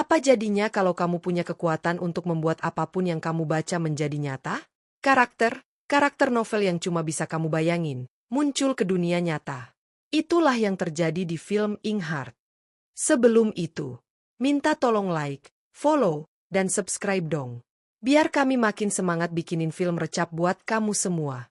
Apa jadinya kalau kamu punya kekuatan untuk membuat apapun yang kamu baca menjadi nyata? Karakter novel yang cuma bisa kamu bayangin, muncul ke dunia nyata. Itulah yang terjadi di film Inkheart. Sebelum itu, minta tolong like, follow, dan subscribe dong. Biar kami makin semangat bikinin film recap buat kamu semua.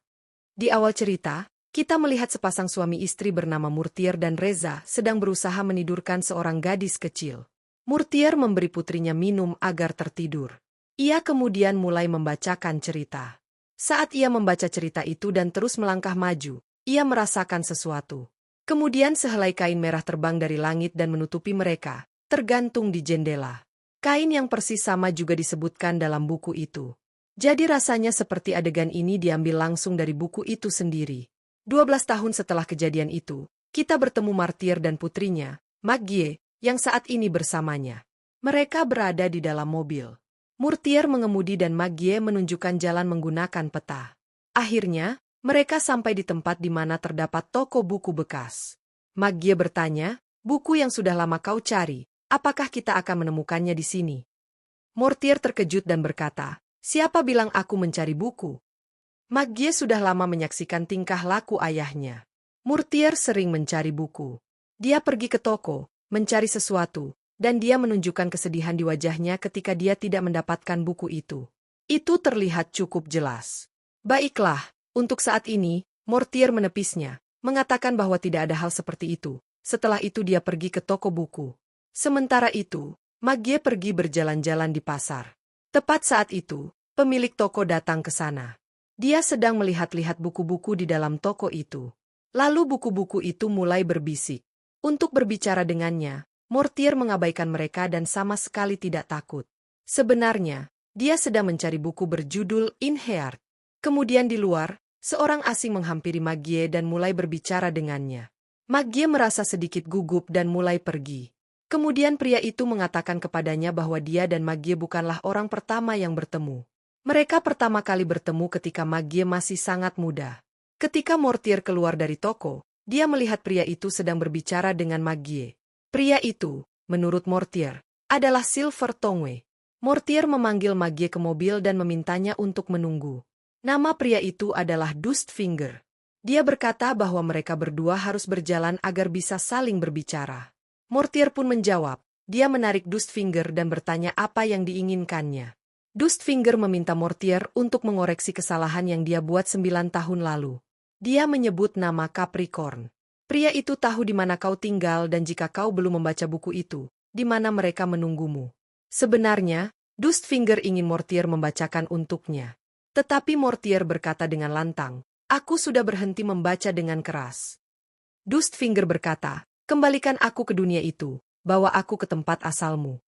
Di awal cerita, kita melihat sepasang suami istri bernama Murtier dan Reza sedang berusaha menidurkan seorang gadis kecil. Murtier memberi putrinya minum agar tertidur. Ia kemudian mulai membacakan cerita. Saat ia membaca cerita itu dan terus melangkah maju, ia merasakan sesuatu. Kemudian sehelai kain merah terbang dari langit dan menutupi mereka, tergantung di jendela. Kain yang persis sama juga disebutkan dalam buku itu. Jadi rasanya seperti adegan ini diambil langsung dari buku itu sendiri. 12 tahun setelah kejadian itu, kita bertemu Martyr dan putrinya, Maggie, yang saat ini bersamanya. Mereka berada di dalam mobil. Murtier mengemudi dan Maggie menunjukkan jalan menggunakan peta. Akhirnya, mereka sampai di tempat di mana terdapat toko buku bekas. Maggie bertanya, buku yang sudah lama kau cari, apakah kita akan menemukannya di sini? Murtier terkejut dan berkata, siapa bilang aku mencari buku? Maggie sudah lama menyaksikan tingkah laku ayahnya. Murtier sering mencari buku. Dia pergi ke toko, mencari sesuatu, dan dia menunjukkan kesedihan di wajahnya ketika dia tidak mendapatkan buku itu. Itu terlihat cukup jelas. Baiklah, untuk saat ini, Murtier menepisnya, mengatakan bahwa tidak ada hal seperti itu. Setelah itu dia pergi ke toko buku. Sementara itu, Maggie pergi berjalan-jalan di pasar. Tepat saat itu, pemilik toko datang ke sana. Dia sedang melihat-lihat buku-buku di dalam toko itu. Lalu buku-buku itu mulai berbisik. Untuk berbicara dengannya, Murtier mengabaikan mereka dan sama sekali tidak takut. Sebenarnya, dia sedang mencari buku berjudul Inkheart. Kemudian di luar, seorang asing menghampiri Maggie dan mulai berbicara dengannya. Maggie merasa sedikit gugup dan mulai pergi. Kemudian pria itu mengatakan kepadanya bahwa dia dan Maggie bukanlah orang pertama yang bertemu. Mereka pertama kali bertemu ketika Maggie masih sangat muda. Ketika Murtier keluar dari toko, dia melihat pria itu sedang berbicara dengan Maggie. Pria itu, menurut Murtier, adalah Silver Tongue. Murtier memanggil Maggie ke mobil dan memintanya untuk menunggu. Nama pria itu adalah Dustfinger. Dia berkata bahwa mereka berdua harus berjalan agar bisa saling berbicara. Murtier pun menjawab, dia menarik Dustfinger dan bertanya apa yang diinginkannya. Dustfinger meminta Murtier untuk mengoreksi kesalahan yang dia buat 9 tahun lalu. Dia menyebut nama Capricorn. Pria itu tahu di mana kau tinggal dan jika kau belum membaca buku itu, di mana mereka menunggumu. Sebenarnya, Dustfinger ingin Murtier membacakan untuknya. Tetapi Murtier berkata dengan lantang, aku sudah berhenti membaca dengan keras. Dustfinger berkata, kembalikan aku ke dunia itu, bawa aku ke tempat asalmu.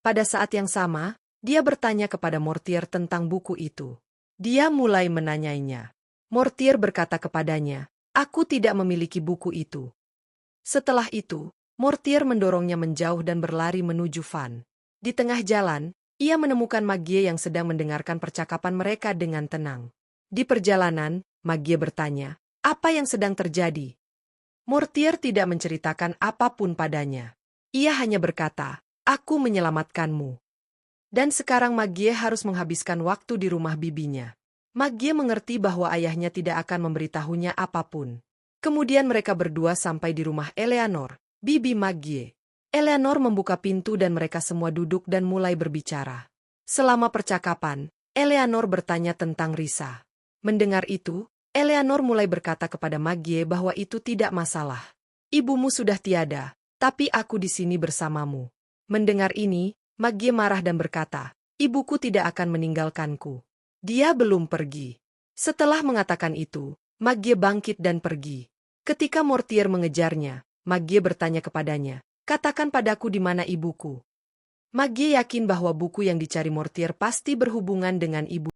Pada saat yang sama, dia bertanya kepada Murtier tentang buku itu. Dia mulai menanyainya. Murtier berkata kepadanya, aku tidak memiliki buku itu. Setelah itu, Murtier mendorongnya menjauh dan berlari menuju van. Di tengah jalan, ia menemukan Maggie yang sedang mendengarkan percakapan mereka dengan tenang. Di perjalanan, Maggie bertanya, apa yang sedang terjadi? Murtier tidak menceritakan apapun padanya. Ia hanya berkata, aku menyelamatkanmu. Dan sekarang Maggie harus menghabiskan waktu di rumah bibinya. Maggie mengerti bahwa ayahnya tidak akan memberitahunya apapun. Kemudian mereka berdua sampai di rumah Eleanor, bibi Maggie. Eleanor membuka pintu dan mereka semua duduk dan mulai berbicara. Selama percakapan, Eleanor bertanya tentang Risa. Mendengar itu, Eleanor mulai berkata kepada Maggie bahwa itu tidak masalah. Ibumu sudah tiada, tapi aku di sini bersamamu. Mendengar ini, Maggie marah dan berkata, ibuku tidak akan meninggalkanku. Dia belum pergi. Setelah mengatakan itu, Maggie bangkit dan pergi. Ketika Murtier mengejarnya, Maggie bertanya kepadanya, katakan padaku di mana ibuku. Maggie yakin bahwa buku yang dicari Murtier pasti berhubungan dengan ibu.